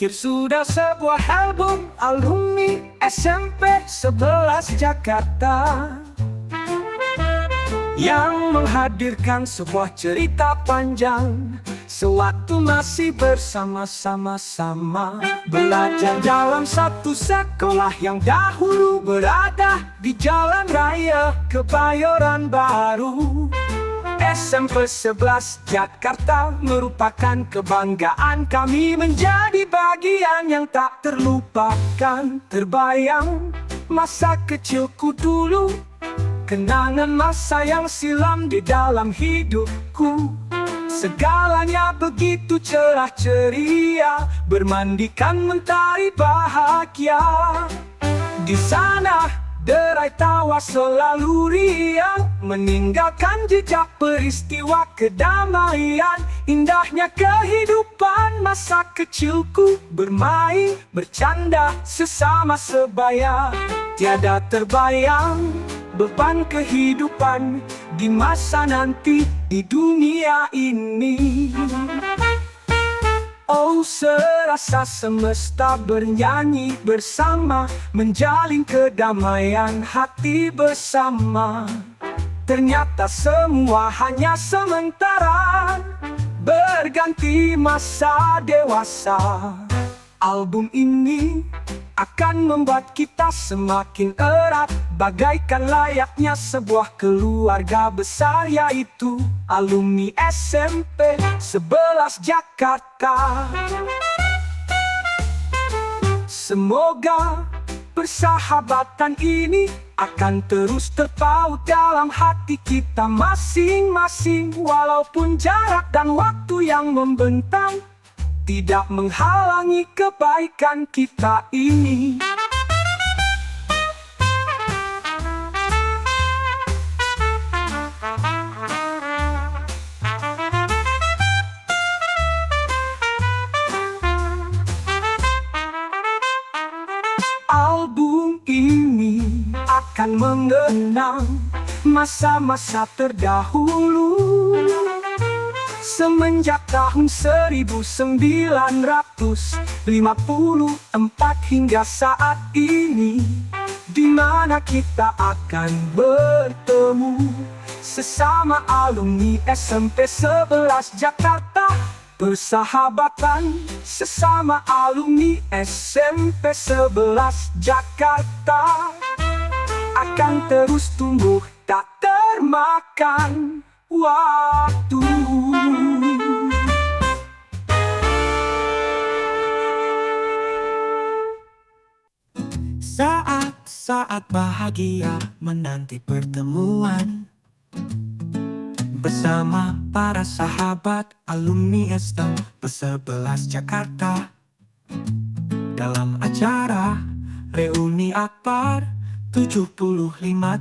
Pikir sudah sebuah album alumni SMP 11 Jakarta yang menghadirkan sebuah cerita panjang sewaktu masih bersama-sama belajar dalam satu sekolah yang dahulu berada di Jalan Raya Kebayoran Baru. SMP 11 Jakarta merupakan kebanggaan kami, menjadi bagian yang tak terlupakan. Terbayang masa kecilku dulu, kenangan masa yang silam di dalam hidupku. Segalanya begitu cerah ceria, bermandikan mentari bahagia. Di sana derai tawa selalu riang, meninggalkan jejak peristiwa kedamaian. Indahnya kehidupan masa kecilku, bermain, bercanda sesama sebaya. Tiada terbayang beban kehidupan di masa nanti di dunia ini. Oh, serasa semesta bernyanyi bersama, menjalin kedamaian hati bersama. Ternyata semua hanya sementara, berganti masa dewasa. Album ini akan membuat kita semakin erat, bagaikan layaknya sebuah keluarga besar, yaitu alumni SMP 11 Jakarta. Semoga persahabatan ini akan terus terpaut dalam hati kita masing-masing, walaupun jarak dan waktu yang membentang tidak menghalangi kebaikan kita ini. Album ini akan mengenang masa-masa terdahulu, semenjak tahun 1954 hingga saat ini, di mana kita akan bertemu sesama alumni SMP 11 Jakarta. Persahabatan sesama alumni SMP 11 Jakarta akan terus tumbuh tak termakan waktu. Saat-saat bahagia menanti pertemuan bersama para sahabat alumni SMP 11 Jakarta dalam acara reuni akbar 75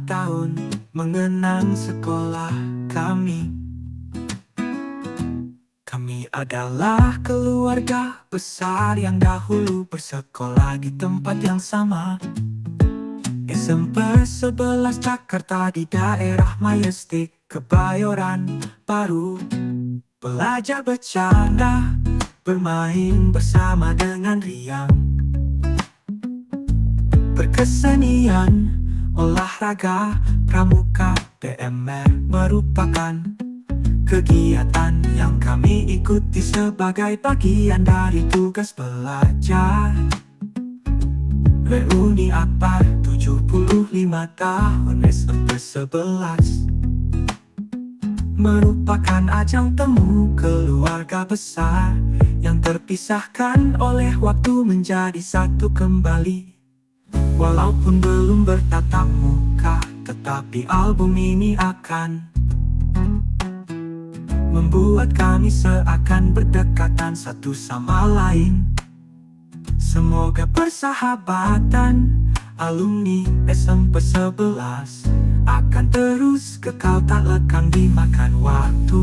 tahun mengenang sekolah kami. Kami adalah keluarga besar yang dahulu bersekolah di tempat yang sama, SMP 11 Jakarta di daerah Majestic Kebayoran Baru. Belajar bercanda, bermain bersama dengan riang, berkesenian, olahraga, pramuka, PMR merupakan kegiatan yang kami ikuti sebagai bagian dari tugas belajar. Reuni akbar 75 tahun SMP 11 merupakan ajang temu keluarga besar yang terpisahkan oleh waktu menjadi satu kembali. Walaupun belum bertatap muka, tetapi album ini akan membuat kami seakan berdekatan satu sama lain. Semoga persahabatan alumni SMP 11 akan terus kekal tak lekang dimakan waktu.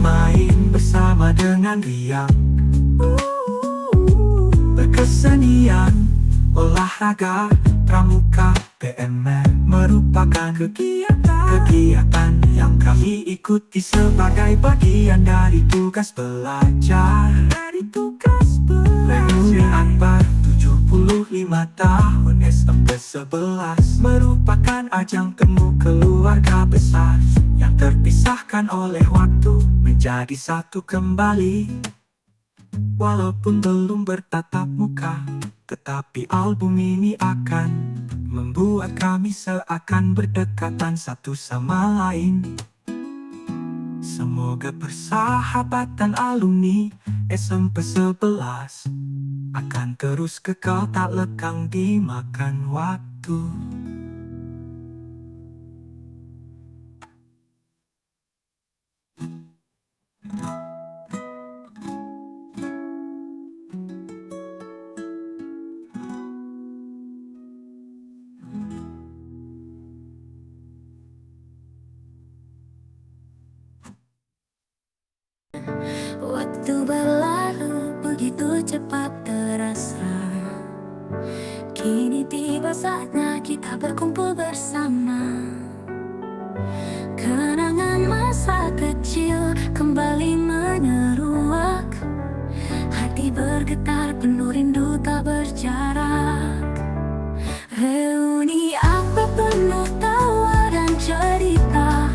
bermain bersama dengan riang. Berkesenian, olahraga, pramuka, PMR merupakan kegiatan yang kami ikuti sebagai bagian dari tugas belajar. Reuni Akbar 75 tahun SMP 11 merupakan ajang temu keluarga besar yang terpisahkan oleh waktu menjadi satu kembali. Walaupun belum bertatap muka, tetapi album ini akan membuat kami seakan berdekatan satu sama lain. Semoga persahabatan alumni SMP 11 akan terus kekal tak lekang dimakan waktu. Waktu berlalu begitu cepat terasa. Kini tiba saatnya kita berkumpul bersama. Kenangan masa kecil kembali menyeruak. Hati bergetar penuh rindu tak berjarak. Reuni apa penuh tawa dan cerita.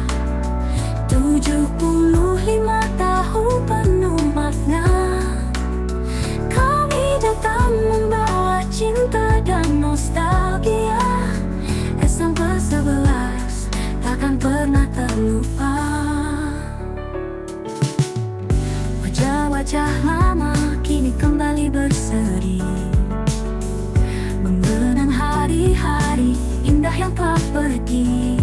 75 tahun penuh makna. Kami datang membawa cinta dan nostalgia. SMP 11 takkan pernah terlupa. Wajah-wajah lama kini kembali berseri, mengenang hari-hari indah yang telah pergi.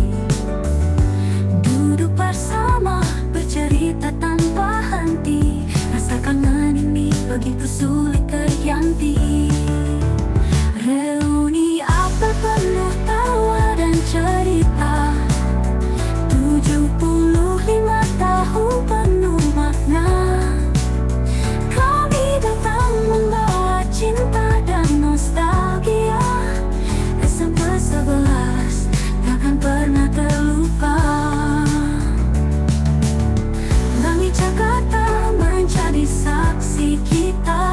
Duduk bersama, bercerita tanpa henti. Rasa kangen ini begitu sulit terganti. Reuni apa penuh tawa dan cerita. 75 tahun penuh makna. Kami datang membawa cinta dan nostalgia. SMP 11 takkan pernah terlupa. Langit Jakarta menjadi saksi kita.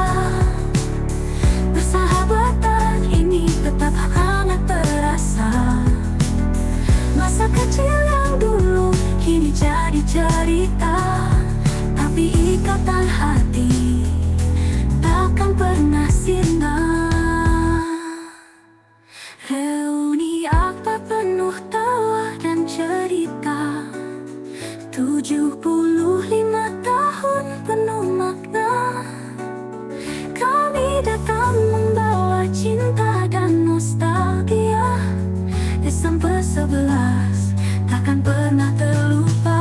Persahabatan ini tetap hangat terasa. Masa kecil yang dulu kini jadi cerita. Tapi ikatan hati takkan pernah sirna. Reuni apa penuh tawa dan cerita. 75 tahun penuh makna. Kami datang membawa cinta dan nostalgia. SMP 11 takkan pernah terlupa.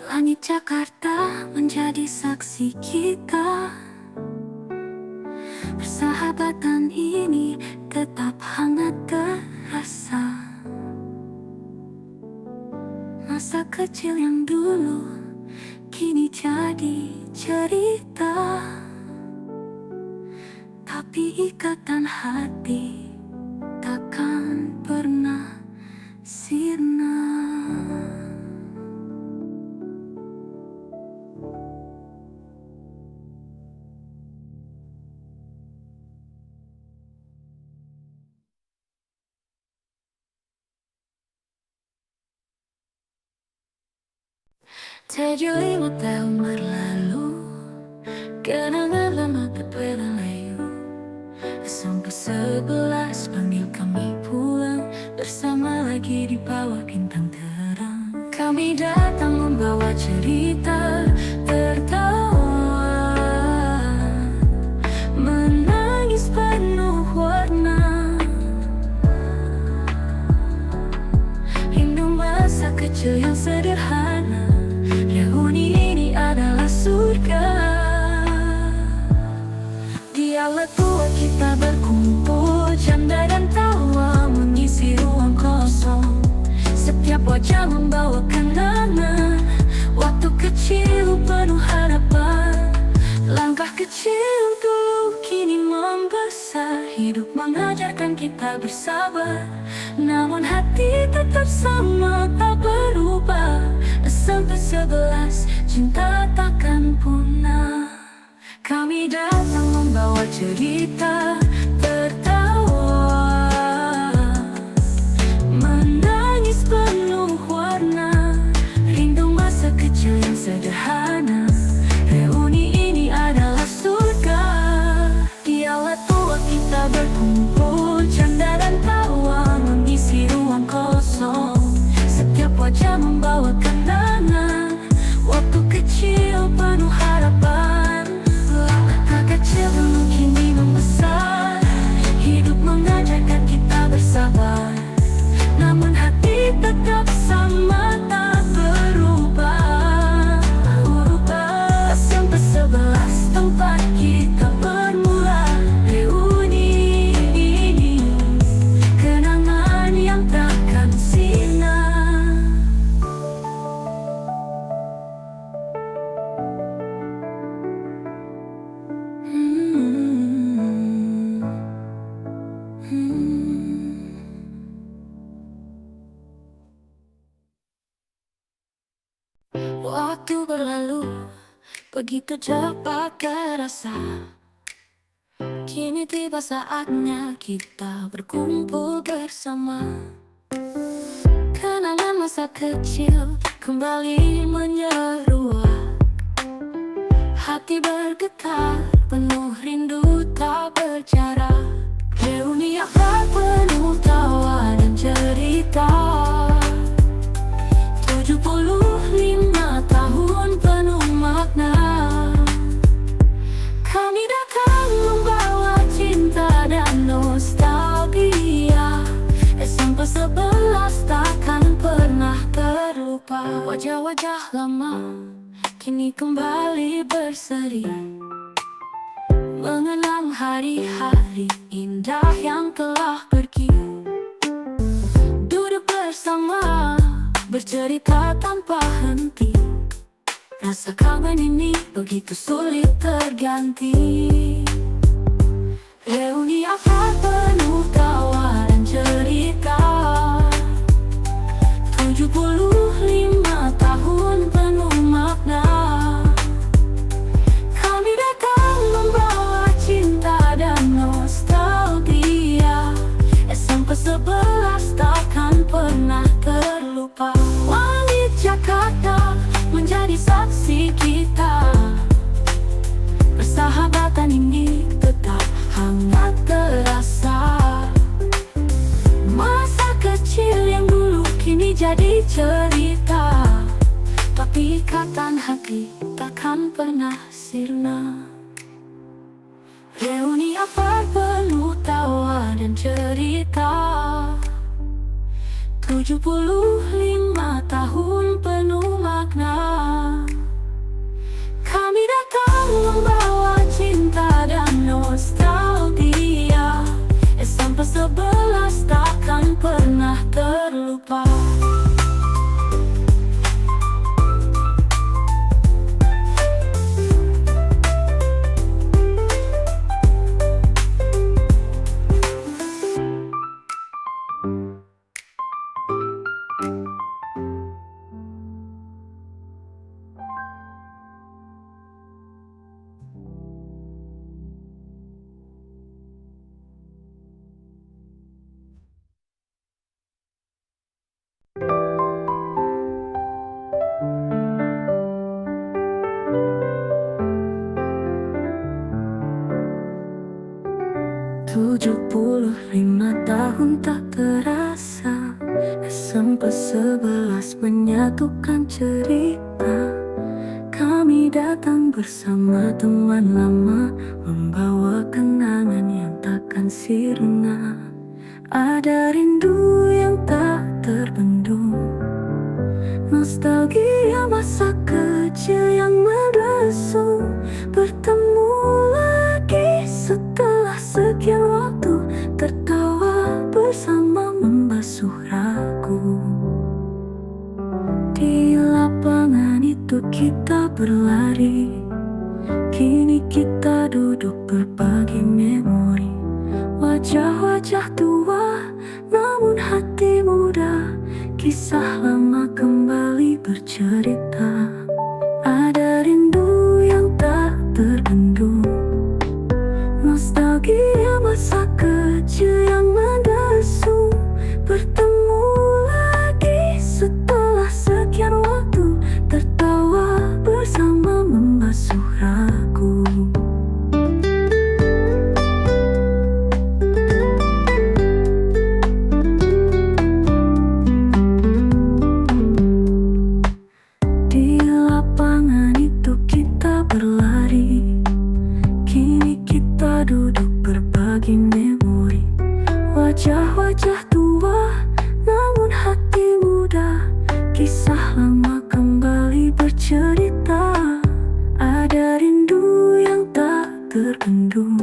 Langit Jakarta menjadi saksi kita. Persahabatan ini tetap hangat terasa. Masa kecil yang dulu kini jadi cerita. Tapi ikatan hati takkan pernah sirna. Tujuh lima tahun berlalu, kenangan lama tak pernah layu. SMP 11 panggil kami pulang, bersama lagi di bawah bintang terang. Kami datang membawa cerita, tertawa, menangis penuh warna, rindu masa kecil yang sederhana. Reuni ini adalah surga. Di alat tua kita berkumpul, canda dan tawa mengisi ruang kosong. Setiap wajah membawa kenangan, waktu kecil penuh harapan. Langkah kecil dulu kini membesar, hidup mengajarkan kita bersabar. Namun hati tetap sama, tak berubah. Sampai 11, cinta takkan punah. Kami datang membawa cerita, tertawa, menangis penuh warna, rindu masa kecil yang sederhana. Reuni ini adalah surga. Di alat tua kita berkumpul, canda dan tawa mengisi ruang kosong. Setiap wajah membawa kenangan, waktu kecil penuh harapan. Langkah kecil dulu kini membesar, hidup mengajarkan kita bersabar. Namun hati tetap sama, tak berubah. Sampai 11 tempat kita bermula. Reuni ini kenangan yang takkan sirna. Waktu berlalu begitu cepat terasa. Kini tiba saatnya kita berkumpul bersama. Kenangan masa kecil kembali menyeruak. Hati bergetar, penuh rindu tak berjarak. Reuni akrab penuh tawa dan cerita. 75 tahun penuh makna. Kami datang membawa cinta dan nostalgia. SMP 11 takkan pernah terlupa. Wajah-wajah lama kini kembali berseri, mengenang hari-hari indah yang telah pergi. Duduk bersama, bercerita tanpa henti. Rasa kangen ini begitu sulit terganti. Reuni akrab penuh tawa dan cerita. 75 tahun penuh makna. Kami datang membawa cinta dan nostalgia. SMP 11 takkan pernah terlupa. Langit Jakarta menjadi saksi kita. Persahabatan ini tetap hangat terasa. Masa kecil yang dulu kini jadi cerita. Tapi ikatan hati takkan pernah sirna. Reuni apa penuh tawa dan cerita. 75 tahun penuh makna. Kami datang membawa cinta dan nostalgia. SMP 11 takkan pernah terlupa. 75 tahun tak terasa, SMP 11 menyatukan cerita. Kami datang bersama teman lama, membawa kenangan yang takkan sirna. Ada rindu yang tak terbendung, nostalgia masa kecil yang membesung. Bertemu lagi setelah sekian waktu, tertawa bersama membasuh ragu. Di lapangan itu kita berlari, kini kita duduk berbagi memori. Wajah-wajah tua, namun hati muda, kisah lama kembali bercerita. Ada rindu yang tak terbendung, nostalgia masa kecil yang mendesung. Bertemu lagi setelah sekian waktu, tertawa bersama membasuh ragu. Di lapangan itu kita berlari, kini kita duduk berbagi memori. Wajah-wajah tua, namun hati muda, kisah lama kembali bercerita. Ada rindu yang tak terbendung,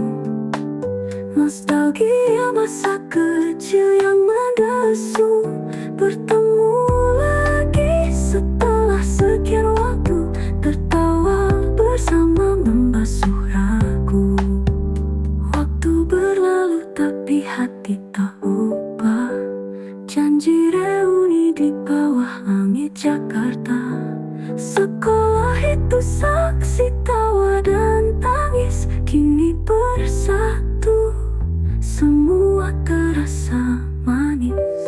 nostalgia masa kecil yang mendesung. Bertemu lagi setelah sekian waktu, tertawa bersama membasuh ragu. Waktu berlalu tapi hati tak ubah, janji reuni di bawah langit Jakarta. Sekolah itu saksi tawa dan tangis, kini bersatu, semua terasa manis.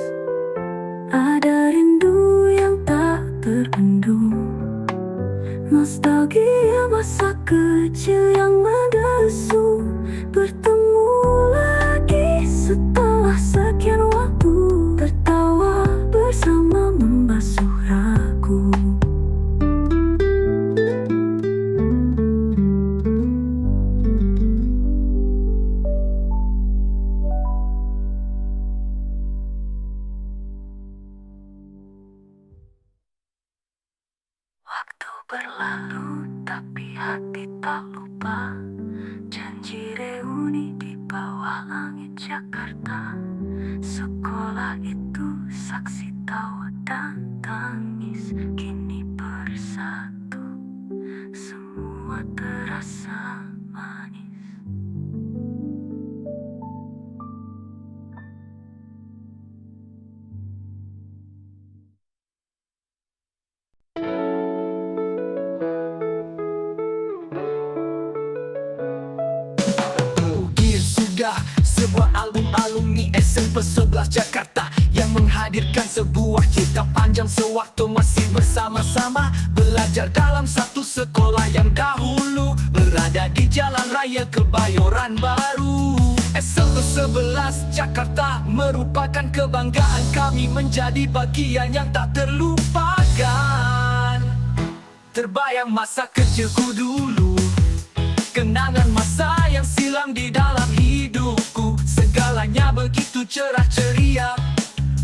Ada rindu yang tak terbendung, nostalgia masa kecil yang mendesung. Bertemu lagi setelah sekian waktu, tertawa bersama membasuh ragu. Waktu berlalu tapi hati tak lupa, janji reuni di bawah langit Jakarta. Sekolah itu saksi tawa dan tangis, kini bersatu, semua terasa manis. Ukir sudah sebuah album alumni SMP 11 Jakarta, yang menghadirkan sebuah cerita panjang sewaktu masih bersama-sama belajar dalam satu sekolah yang dahulu berada di Jalan Raya Kebayoran Baru. SMP 11 Jakarta merupakan kebanggaan kami, menjadi bagian yang tak terlupakan. Terbayang masa kecilku dulu, kenangan masa yang silam di dalam hidupku. Segalanya begitu cerah ceria,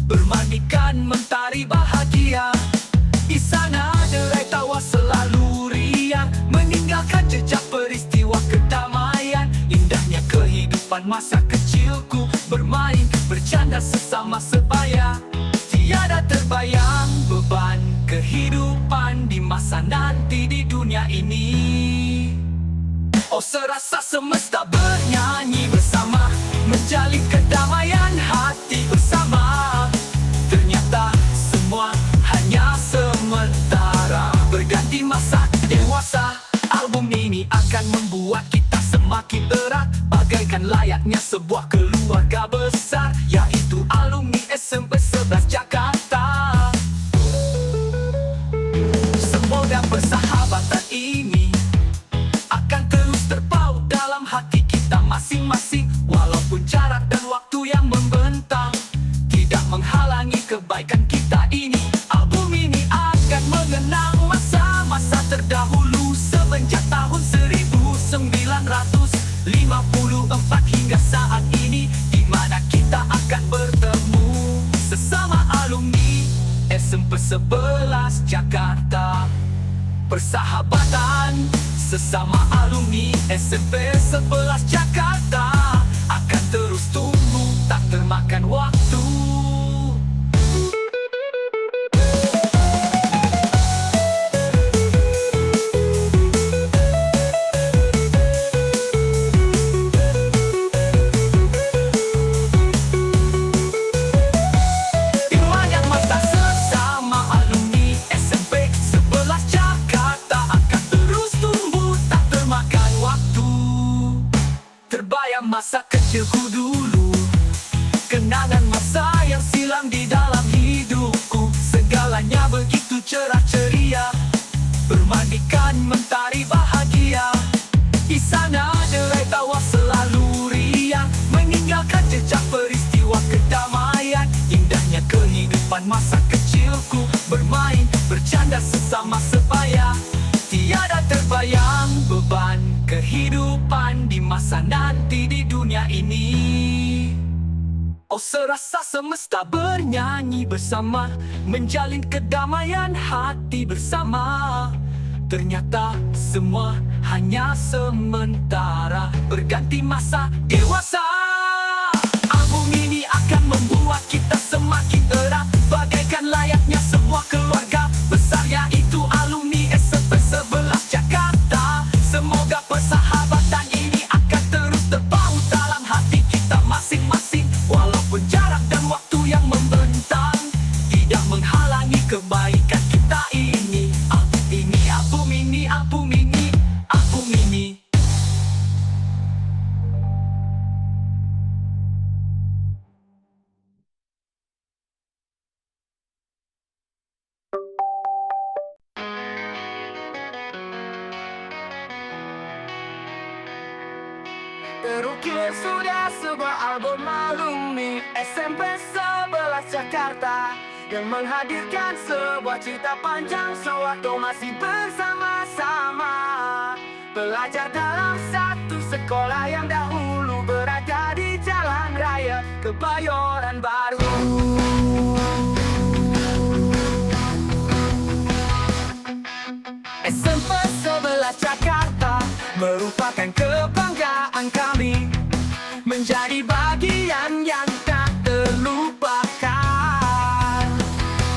bermandikan mentari bahagia. Di sana derai tawa selalu riang, meninggalkan jejak peristiwa kedamaian. Indahnya kehidupan masa kecilku, bermain, bercanda sesama sebaya. Tiada terbayang beban kehidupan di masa nanti di dunia ini. Oh, serasa semesta bernyanyi bersama, menjalin kedamaian hati bersama. Ternyata semua hanya sementara, berganti masa dewasa. Album ini akan membuat kita semakin erat, bagaikan layaknya sebuah keluarga besar, yaitu alumni SMP 11 Jakarta. Semoga persahabatan ini akan terus terpaut dalam hati kita. kita masing-masing. Walaupun jarak dan waktu yang membentang tidak menghalangi kebaikan kita ini. Album ini akan mengenang masa-masa terdahulu semenjak tahun 1954 hingga saat ini, di mana kita akan bertemu sesama alumni SMP 11 Jakarta. Persahabatan sesama alumni SMP 11 Jakarta akan terus tumbuh tak termakan waktu. Masa kecilku dulu, kenangan masa yang silam di dalam hidupku. Segalanya begitu cerah ceria, bermandikan mentari bahagia. Di sana derai tawa selalu riang, meninggalkan jejak peristiwa kedamaian. Indahnya kehidupan masa kecilku, bermain, bercanda sesama sebaya. Tiada terbayang beban kehidupan di masa nanti di dunia ini. Oh, serasa semesta bernyanyi bersama, menjalin kedamaian hati bersama. Ternyata semua hanya sementara, berganti masa dewasa. Album ini akan membuat kita semakin erat, bagaikan layaknya sebuah keluarga besar, yaitu alumni SMP 11 Jakarta. Semoga persahabatan ini akan terus terpaut dalam hati kita masing-masing. Walaupun jarak dan waktu yang membentang tidak menghalangi kebaikan kita ini. Album ini, album ini, album ini, album ini. Terukir sudah sebuah album alumni SMP 11 Jakarta yang menghadirkan sebuah cerita panjang sewaktu masih bersama-sama belajar dalam satu sekolah yang dahulu berada di Jalan Raya Kebayoran Baru. SMP 11 Jakarta merupakan kebanggaan kami, menjadi bagian yang tak terlupakan.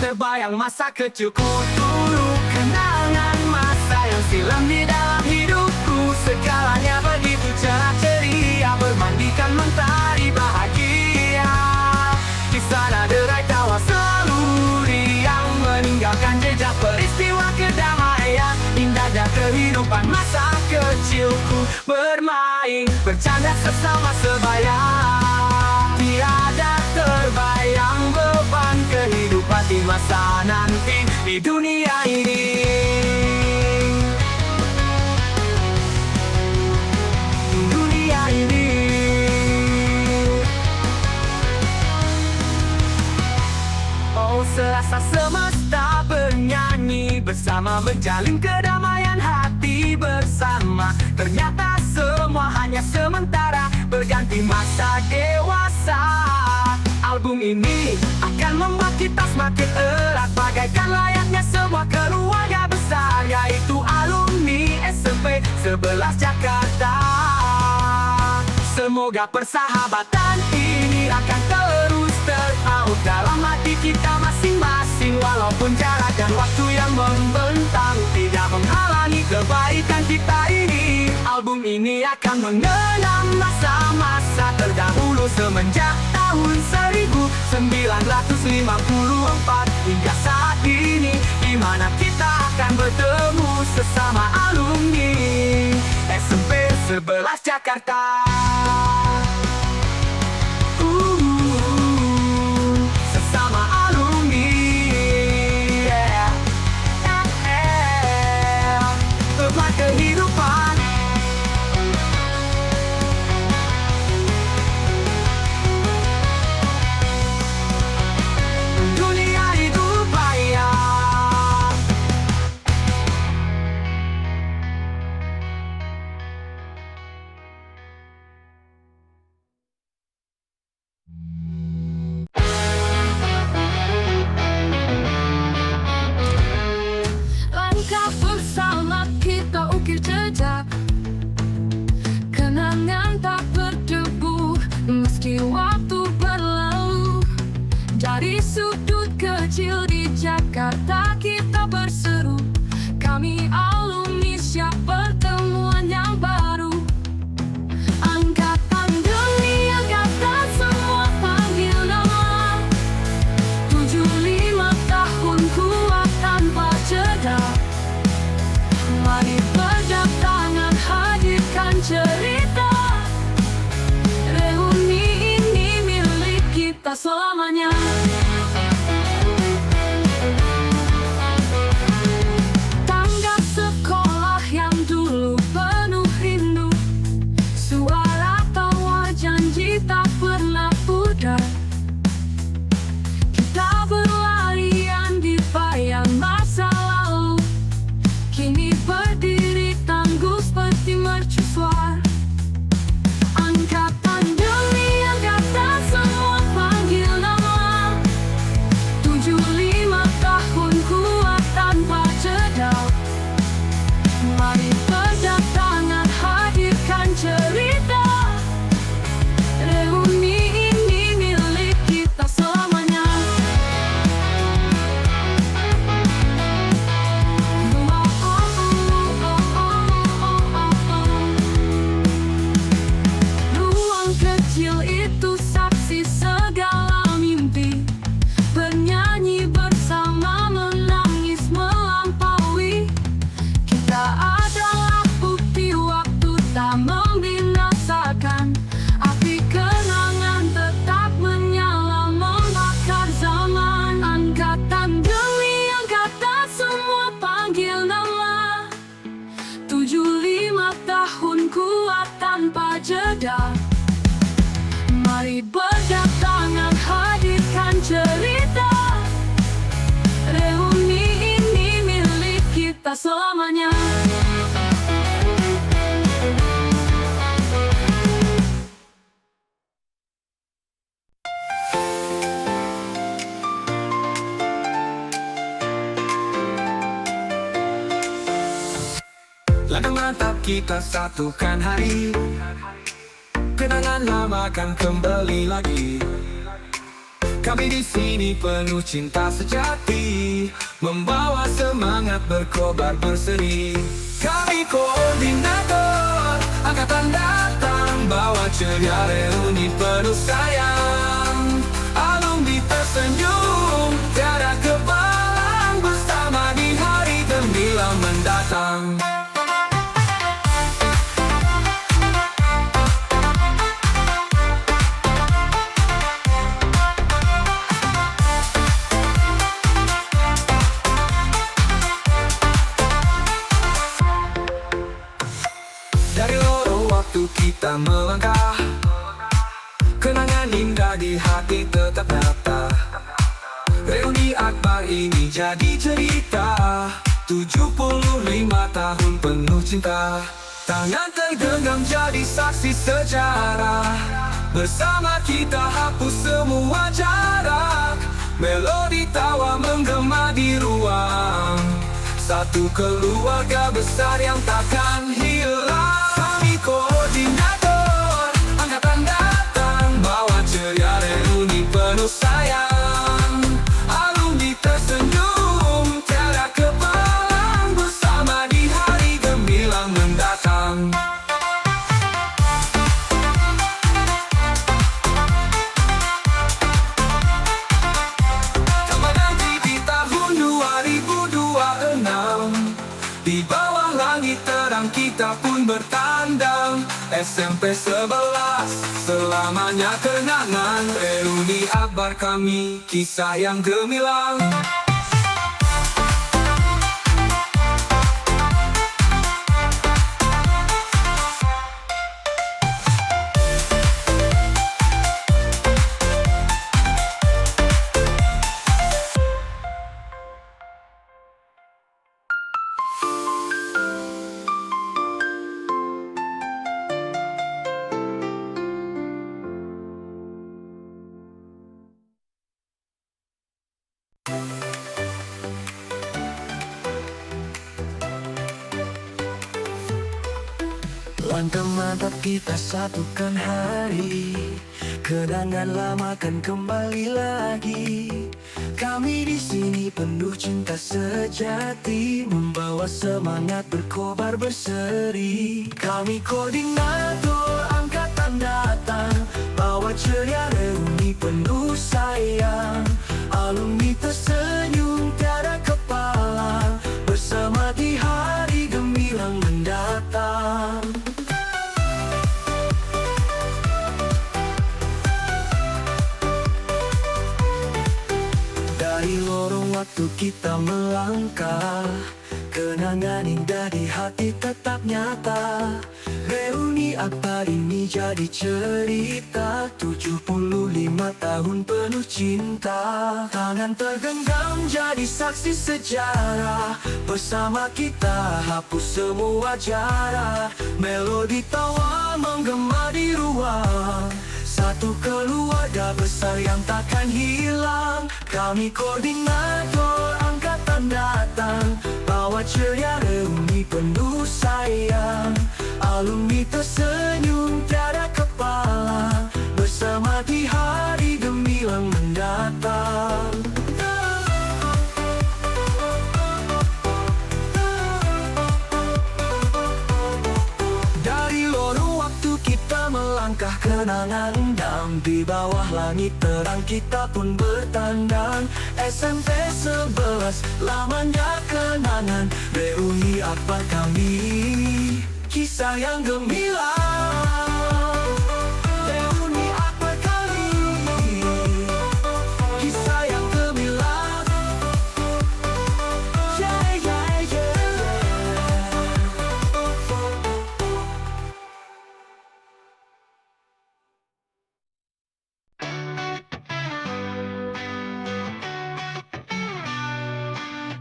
Terbayang masa kecilku dulu, kenangan masa yang silam di dalam hidupku. Segalanya begitu cerah ceria, bermandikan mentari bahagia. Di sana derai tawa selalu riang, meninggalkan jejak peristiwa kedamaian. Indahnya kehidupan masa kecilku, bermain, bercanda sesama sebaya. Tiada terbayang beban kehidupan di masa nanti di dunia ini. Dunia ini. Oh, serasa semesta bernyanyi bersama, menjalin kedamaian hati bersama. Ternyata semua hanya sementara, berganti masa dewasa. Album ini akan membuat kita semakin erat, bagaikan layaknya sebuah keluarga besar, yaitu alumni SMP 11 Jakarta. Semoga persahabatan ini akan terus terpaut dalam hati kita masing-masing. Walaupun jarak dan waktu yang membentang tidak menghalangi kebaikan kita ini. Album ini akan mengenang masa-masa terdahulu semenjak tahun 1954 hingga saat ini, di mana kita akan bertemu sesama alumni SMP 11 Jakarta. Sesama alumni, teman kehidupan. kecil di Jakarta kita berseru, kami alumni siap pertemuan yang baru. Angkatan demi angkatan semua panggil nama, 75 tahun kuat tanpa jeda. Mari berdatangan hadirkan cerita, reuni ini milik kita selamanya. Tangga sekolah yang dulu penuh rindu, suara tawa janji tak pernah pudar. Kita berlarian di bayang masa lalu, kini berdiri tangguh seperti mercusuar. Angkatan demi angkatan semua panggil nama, 75 tahun kuat tanpa jeda. Mari berdatangan hadirkan cerita, reuni ini milik kita selamanya. Ruang kecil itu saksi segala mimpi, bernyanyi bersama menangis melampaui. Kita adalah bukti waktu tak membinasakan, api kenangan tetap menyala membakar zaman. Angkatan demi angkatan semua panggil nama, 75 tahun kuat tanpa jeda. Mari berdatangan hadirkan cerita, reuni ini milik kita selamanya. Langkah mantap kita satukan hari, kenangan lama akan kembali lagi. Kami di sini penuh cinta sejati, membawa semangat berkobar berseri. Kami koordinator angkatan datang, bawa ceria reuni penuh sayang. Alumni tersenyum, tiada kepalang, bersama di hari gemilang mendatang. Dari lorong waktu kita melangkah, kenangan indah di hati tetap nyata. Reuni akbar ini jadi cerita, 75 tahun penuh cinta. Tangan tergenggam jadi saksi sejarah, bersama kita hapus semua jarak. Melodi tawa menggema di ruang, satu keluarga besar yang takkan hilang. Kami koordinator angkatan datang, bawa ceria reuni penuh sayang. Alumni tersenyum, tiada kepalang, bersama di hari gemilang mendatang. Kapan nanti di tahun 2026, di bawah langit terang kita pun bertandang. SMP 11 selamanya kenangan, reuni akbar kami kisah yang gemilang. Langkah mantap kita satukan hari, Kenangan lama kan kembali lagi. Kami di sini penuh cinta sejati, membawa semangat berkobar berseri. Kami koordinator angkatan datang, bawa ceria reuni penuh sayang. Alumni tersenyum tiada kepala, bersama di hari gemilang mendatang. Dari lorong waktu kita melangkah, kenangan indah di hati tetap nyata. Reuni apa ini jadi cerita 75 tahun penuh cinta. Tangan tergenggam jadi saksi sejarah, bersama kita hapus semua jarak. Melodi tawa menggema di ruang, satu keluarga besar yang takkan hilang. Kami koordinator angkatan datang, bawa ceria reuni penuh sayang. Alumni tersenyum tiada kepala, bersama di hari gemilang mendatang. Dari lorong waktu kita melangkah, kenangan dam di bawah langit terang kita pun bertandang. SMP 11 lamanya kenangan, reuni apa kami, kisah yang gemilang. Reuni apa kami, kisah yang gemilang. Yeah, yeah, yeah.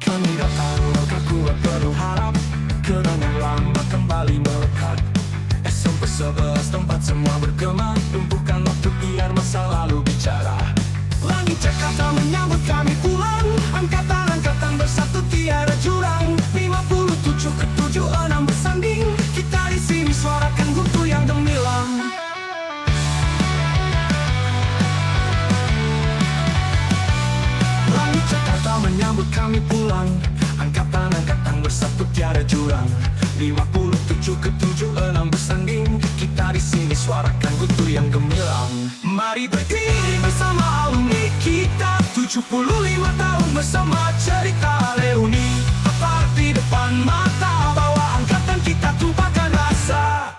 Kami datang kuat penuh harap, kenangan lama kembali melekat. SMP 11 tempat semua bergema, lumpuhkan waktu biar masa lalu bicara. Langit Jakarta menyambut kami pulang, angkatan-angkatan bersatu tiada jurang. 57 ke 76 bersanding, kita di sini suarakan guntur yang gemilang. Langit Jakarta menyambut kami pulang, angkatan-angkatan bersatu tiada jurang. 57 ke 76 bersanding, kita di sini suarakan guntur yang gemilang. Mari berdiri bersama alumni kita, 75 tahun bersama cerita reuni. Tepat di depan mata, bawa angkatan kita tumpahkan rasa.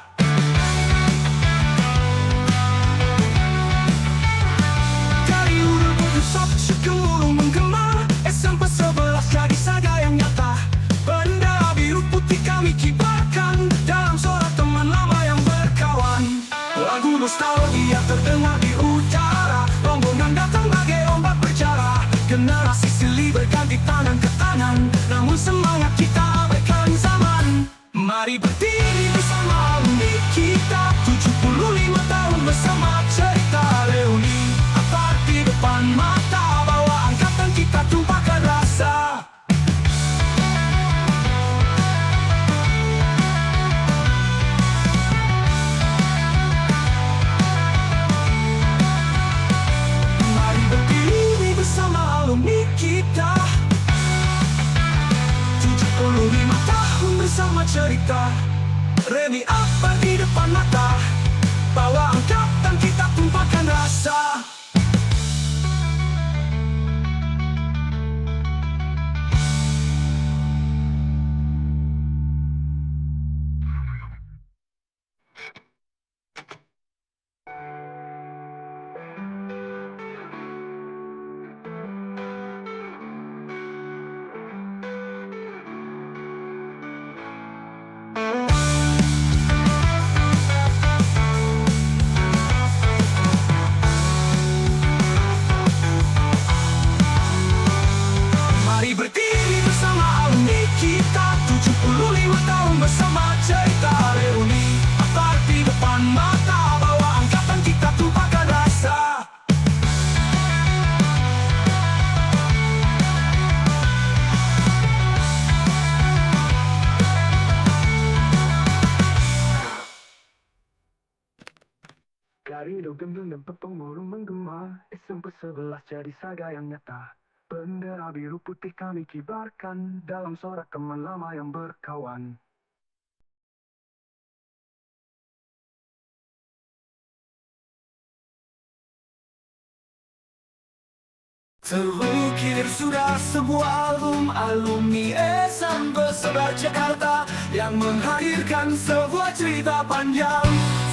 Dari Urul Kudus sampai Gemuruh menggema, SMP 11 jadi saga yang nyata. Bendera biru putih kami kibarkan, dalam suara teman lama yang berkawan. Lagu nostalgia terdengar di udara, rombongan datang bagai ombak berjarak. Generasi silih berganti tangan ke tangan, namun semangat kita abaikan zaman. Mari berdiri bersama alumni kita, 75 tahun bersama cerita reuni. Apa di depan mata, bawa angkatan kita tumpahkan rasa. Mari berdiri bersama alumni kita, Dari dongeng dan pemurung menggema, SMP 11 jadi saga yang nyata. Bendera biru putih kami kibarkan dalam sorak teman lama yang berkawan. Terukir sudah sebuah album alumni SMP 11 Jakarta yang menghadirkan sebuah cerita panjang.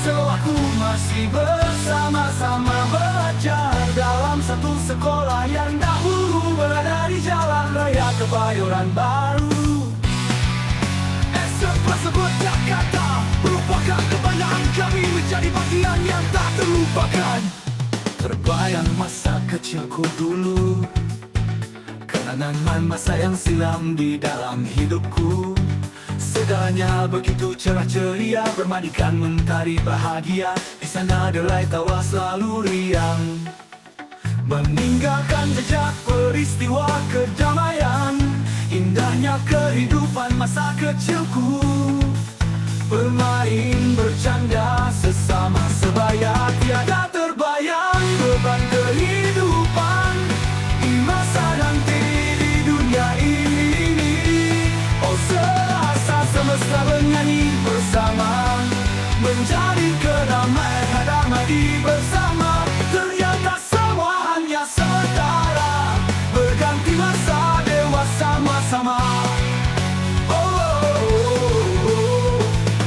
Sewaktu masih bersama-sama belajar dalam satu sekolah yang dahulu berada di Jalan Raya Kebayoran Baru. SMP 11 Jakarta merupakan kebanggaan kami, menjadi bagian yang tak terlupakan. Terbayang masa kecilku dulu, kenangan masa yang silam di dalam hidupku. Segalanya begitu cerah ceria, bermandikan mentari bahagia. Di sana derai tawa selalu riang, meninggalkan jejak peristiwa kedamaian. Indahnya kehidupan masa kecilku, bermain bercanda sesama sebaya, tiada terbayang beban kehidupan di masa nanti di dunia ini. Oh, serasa semesta bernyanyi bersama, menjadi kedamaian damai bersama. Ternyata semua hanya sementara, berganti masa dewasa sama-sama.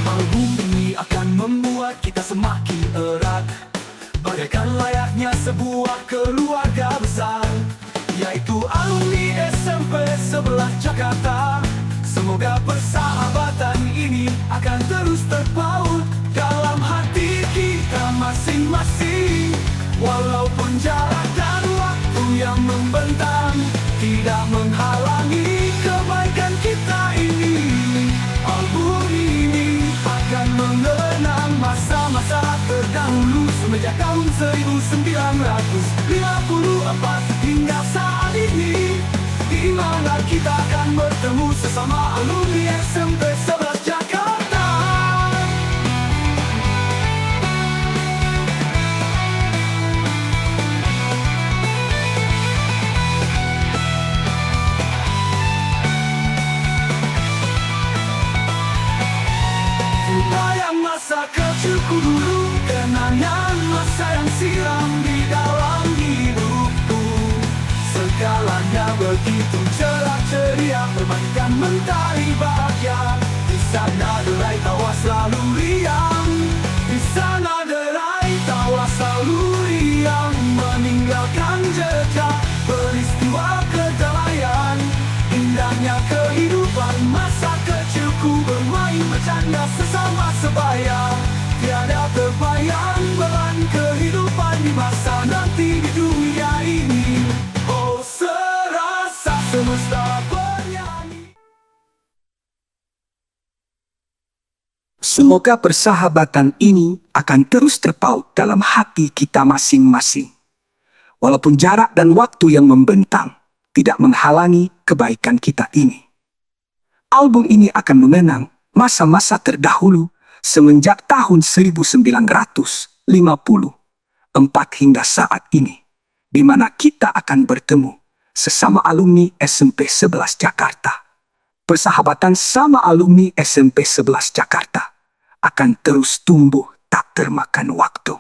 Album ini akan membuat kita semakin erat, bagaikan layaknya sebuah keluarga besar, yaitu alumni SMP 11 Jakarta. Semoga persahabatan ini akan terus terpaut dalam hati kita masing-masing. Walaupun jarak dan waktu yang membentang tidak menghalangi kebaikan kita ini. Album ini akan mengenang masa-masa terdahulu semenjak tahun 1954 hingga saat ini, di mana kita akan bertemu sesama alumni SMP 11 Jakarta. Terbayang masa kecilku dulu, kenangan masa yang silam di dalam hidupku. Segalanya begitu cerah ceria, bermainkan mentari bahagia. Di sana derai tawa selalu riang, di sana derai tawa selalu riang, meninggalkan jejak peristiwa kedamaian. Indahnya kehidupan masa kecilku, bermain bercanda sesama sebaya, tiada terbayang beban kehidupan di masa nanti di dunia ini. Oh, serasa semesta bernyanyi. Semoga persahabatan ini akan terus terpaut dalam hati kita masing-masing. Walaupun jarak dan waktu yang membentang tidak menghalangi kebaikan kita ini. Album ini akan mengenang masa-masa terdahulu semenjak tahun 1954 hingga saat ini, di mana kita akan bertemu sesama alumni SMP 11 Jakarta. Persahabatan sama alumni SMP 11 Jakarta akan terus tumbuh tak termakan waktu.